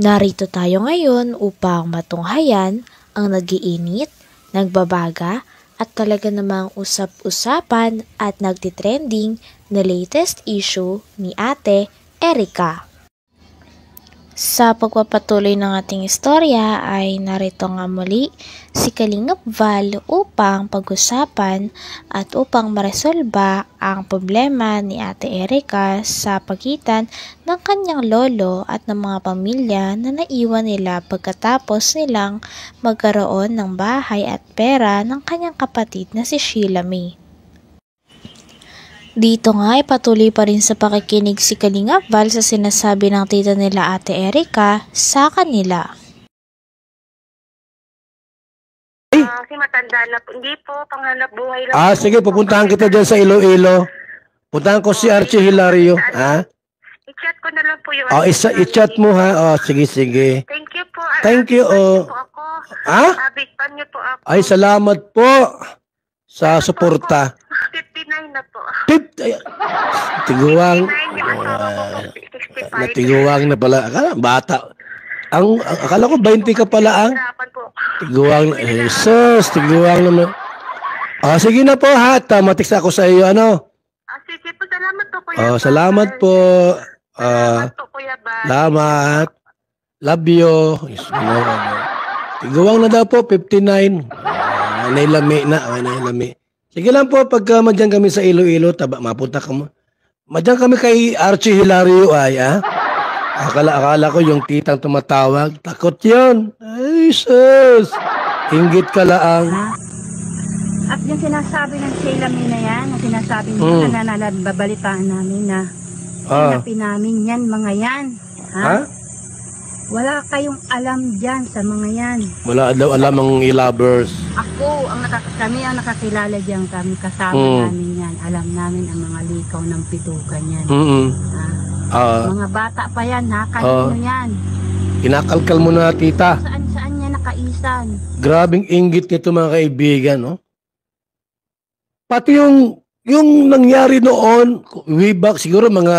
Narito tayo ngayon upang matunghayan ang nagiinit, nagbabaga at talaga namang usap-usapan at nagtitrending na latest issue ni Ate Erica. Sa pagpapatuloy ng ating istorya ay narito nga muli si Kalingap Val upang pag-usapan at upang maresolba ang problema ni Ate Erica sa pagitan ng kanyang lolo at ng mga pamilya na naiwan nila pagkatapos nilang magkaroon ng bahay at pera ng kanyang kapatid na si Sheila May. Dito nga ay patuloy pa rin sa pakikinig si Kalingap Val sa sinasabi ng tita nila Ate Erica sa kanila. Kasi matanda na po. Hindi po, panghanap buhay lang. Sige, pupuntahan kita dyan sa Iloilo. Puntahan ko si Archie Hilario. I-chat ko na lang po yung... I-chat mo ha. Sige. Thank you po. Thank you. Big fan niyo po ako. Ay, salamat po sa suporta. 59 na po. Tiguang. 65. Natiguang na pala. Bata. Akala ko 20 ka pala ang. Tiguang. Jesus, tiguang naman. Sige na po ha. Matix ako sa iyo. Sige po, salamat po Kuya. Salamat po. Salamat po Kuya Bal. Salamat. Love you. Tiguang na daw po, 59. Nailami na. Nailami. Sige lang po, pagka madyan kami sa Iloilo, mapunta ka mo. Madyan kami kay Archie Hilario Akala ko yung titang tumatawag. Takot yun. Ay, sus. Inggit ka lang. At yung sinasabi ng Sheila May na yan, na sinasabi niya na babalitaan namin na hanapin namin yan, mga yan. Wala kayong alam dyan sa mga yan. Wala daw alam ang lovers. Ako, kami ang nakakilala dyan, kami kasama namin yan. Alam namin ang mga likaw ng pitukan yan. Mga bata pa yan, kanino yan. Kinakalkal mo na, tita. Saan niya nakaisan. Grabing inggit nito mga kaibigan, no? Pati yung nangyari noon, way back siguro mga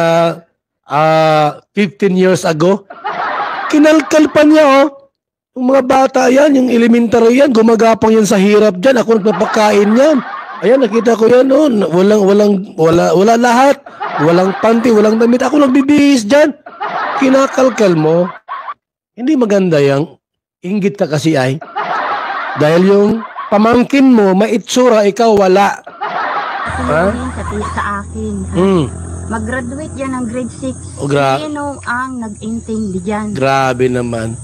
15 years ago, kinalkal pa niya, Yung mga bata yan, yung elementary yan, gumagapang yan sa hirap dyan. Ako nagpapakain yan. Ayan, nakita ko yan, wala lahat. Walang panty, walang damit. Ako nagbibihis dyan. Kinakalkal mo. Hindi maganda yang inggit ka kasi ay. Dahil yung pamangkin mo, maitsura, ikaw wala. Sa akin. Mag-graduate yan ng grade 6. Sino ang nag-intindi dyan? Grabe naman.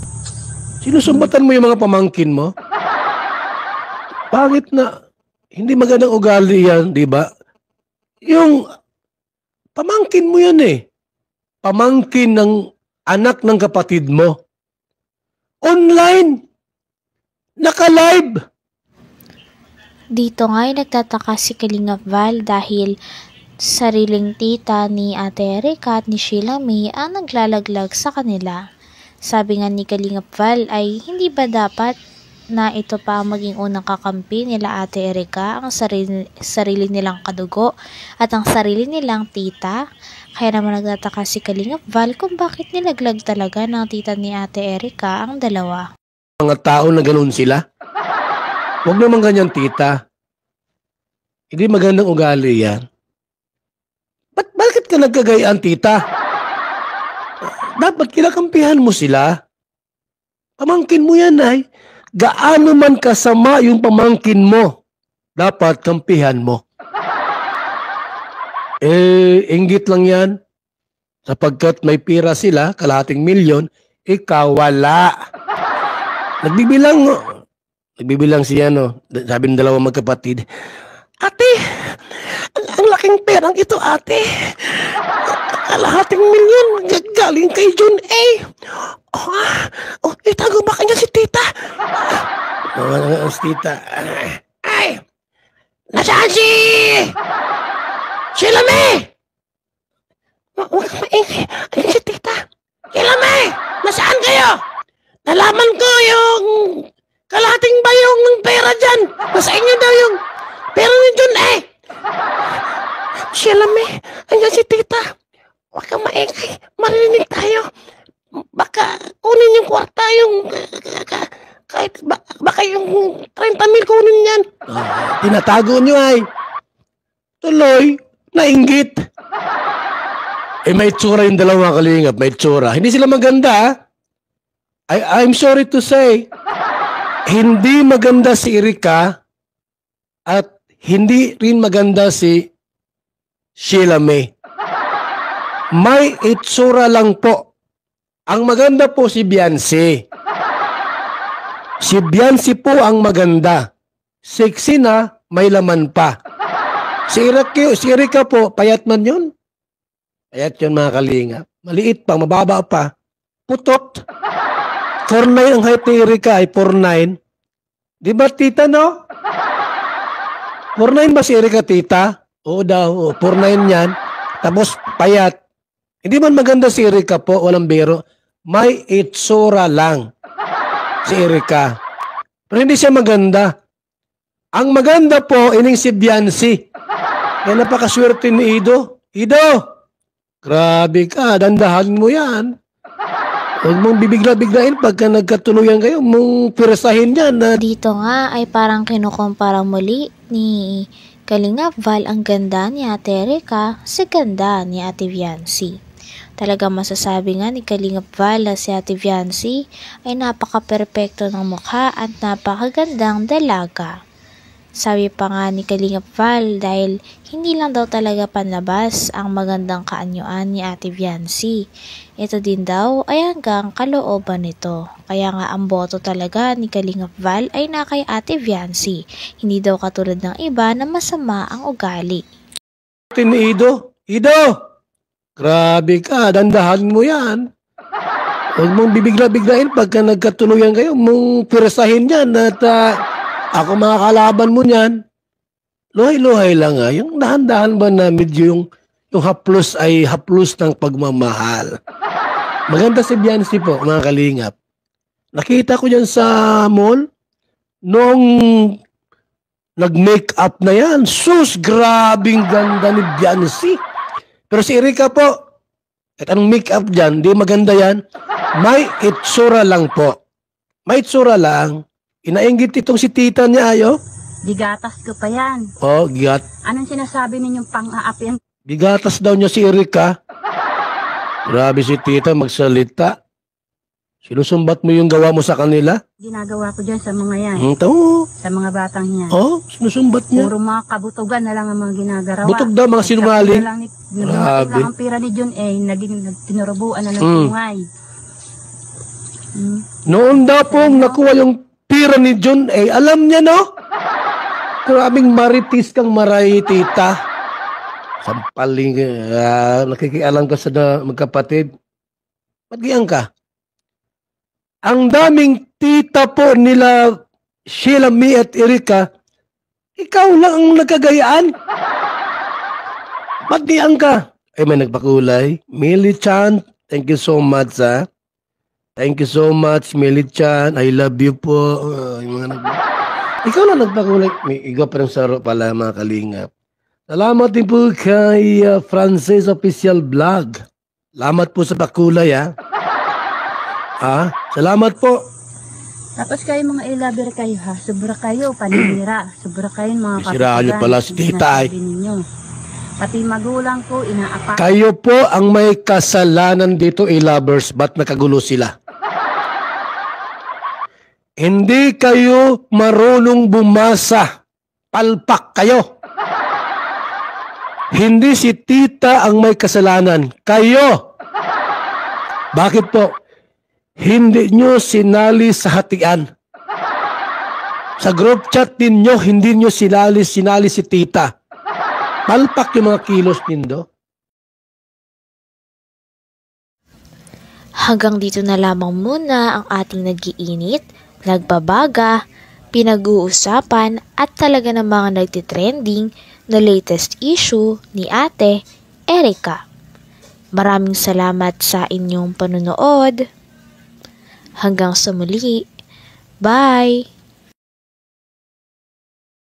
Sinusumbatan mo yung mga pamangkin mo? Bakit na? Hindi magandang ugali yan, di ba? Yung pamangkin mo yan Pamangkin ng anak ng kapatid mo. Online. Naka-live. Dito nga ay nagtataka si Kalingap Val dahil sariling tita ni Ate Erica at ni Sheila May ang naglalaglag sa kanila. Sabi nga ni Kalingap Val ay hindi ba dapat na ito pa ang maging unang kakampi nila Ate Erica, ang sarili nilang kadugo at ang sarili nilang tita? Kaya naman nagtataka si Kalingap Val kung bakit nilaglag talaga ng tita ni Ate Erica ang dalawa. Mga tao na ganun sila. Huwag naman ganyan, tita. Hindi magandang ugali yan. Bakit ka nagkagayaan, tita? Dapat kinakampihan mo sila. Pamangkin mo yan, ay. Gaano man kasama yung pamangkin mo, dapat kampihan mo. Inggit lang yan. Sapagkat may pira sila, kalahating milyon, ikaw wala. Nagbibilang siya, sabi ng dalawang magkapatid, Ate, ang laking perang ito, ate. Kalahating milyon galing kay June A. Itago ba kanya si tita? Si tita. Ay! Nasaan si Sheila May? Ayan si tita. Sheila May! Nasaan kayo? Nalaman ko yung kalahating bayong ng pera dyan. Nasa inyo daw yung pera ni June A. Sheila May, andyan si tita. Huwag kang maingay. Marinig tayo. baka kunin yung kwarta, yung kahit baka yung 30,000 kunin yan. Tinatago nyo ay. Tuloy, nainggit. May itsura yung dalawa kalingap, may itsura. Hindi sila maganda. I'm sorry to say, hindi maganda si Erika at hindi rin maganda si Sheila May. May itsura lang po. Ang maganda po si Beyonce. Si Beyonce po ang maganda. Sexy na, may laman pa. Si Erika po, payat man yun. Payat yun mga kalinga. Maliit pa, mababa pa. Putot. 4'9" ang height ni Erika ay 4'9". Di ba tita no? 4'9" ba si Erika tita? Oo daw, 4'9" yan. Tapos payat. Hindi man maganda si Erika po, walang biro. May itsura lang si Erika. Pero hindi siya maganda. Ang maganda po, ining si Beyonce. Kaya napakaswerte ni Ido. Ido! Grabe ka, dandahan mo yan. Huwag mong bibigla-biglain pagka nagkatuluyan kayo, mong pirasahin yan. Dito nga ay parang kinukumpara muli ni Kalingap Val ang ganda ni Ate Erika sa ganda ni Ate Beyonce. Talagang masasabi nga ni Kalingap Val na si Ate Beyonce ay napaka-perpekto ng mukha at napakagandang dalaga. Sabi pa nga ni Kalingap Val dahil hindi lang daw talaga panlabas ang magandang kaanyuan ni Ate Beyonce. Ito din daw ay hanggang kalooban nito. Kaya nga ang boto talaga ni Kalingap Val ay na kay Ate Beyonce. Hindi daw katulad ng iba na masama ang ugali. Ido! Grabe ka, dandahan mo yan. Huwag mong bibigla-biglain pagka nagkatuluyan kayo, mong pirasahin yan at ako mga kalaban mo niyan. Luhay-luhay lang ha. Yung dahan-dahan ba na medyo yung haplos ay haplos ng pagmamahal. Maganda si Beyonce po, mga kalingap. Nakita ko dyan sa mall, noong nag-make-up na yan. Sus, grabing ganda ni Beyonce. Pero si Erika po, at anong make-up dyan, di maganda yan. May itsura lang po. May itsura lang. Inainggit itong si tita niya ayo. Digatas ko pa yan. Oh, gigat. Anong sinasabi ninyong pang-aapian? Bigatas daw niya si Erika. Grabe si tita magsalita. Sinusumbat mo yung gawa mo sa kanila? Ginagawa ko dyan sa mga yan. Tao. Sa mga batang yan. Oh, sinusumbat niya. Puro mga kabutugan na lang ang mga ginagawa. Butog daw, mga sinungaling. Grabe. Ang pira ni John naging tinurubuan na ng tungay. Noon daw pong nakuha yung pira ni John alam niya no? Grabing maritis kang maray, tita. Sampaling, nakikialam ka sa magkapatid. Magiyang ka. Ang daming tita po nila Sheila May at Erika, ikaw lang ang nagkagayaan. Magiyang ka. May nagpakulay. Millie Chan, thank you so much ha. Thank you so much, Millie Chan. I love you po. Yung mga ikaw lang nagpakulay. May iga pa rin saro pala mga kalingap. Salamat din po kay Francis Official Vlog. Salamat po sa pakulay ha. Salamat po. Tapos kayo mga i-lover kayo ha. Sobra kayo, paninira. Sobra kayo mga kapatid. Siraan niyo pala si tita ay. Pati magulang ko, inaapa. Kayo po ang may kasalanan dito i-lovers. Ba't nakagulo sila? Hindi kayo marunong bumasa. Palpak kayo. Hindi si tita ang may kasalanan. Kayo. Bakit po? Hindi nyo sinali sa hatian. Sa group chat ninyo, hindi nyo sinali si tita. Palpak yung mga kilos nindo. Hanggang dito na lamang muna ang ating nag-iinit, nagbabaga, pinag-uusapan at talaga ng mga nagtitrending na latest issue ni Ate Erika. Maraming salamat sa inyong panunood. Hanggang sa muli. Bye!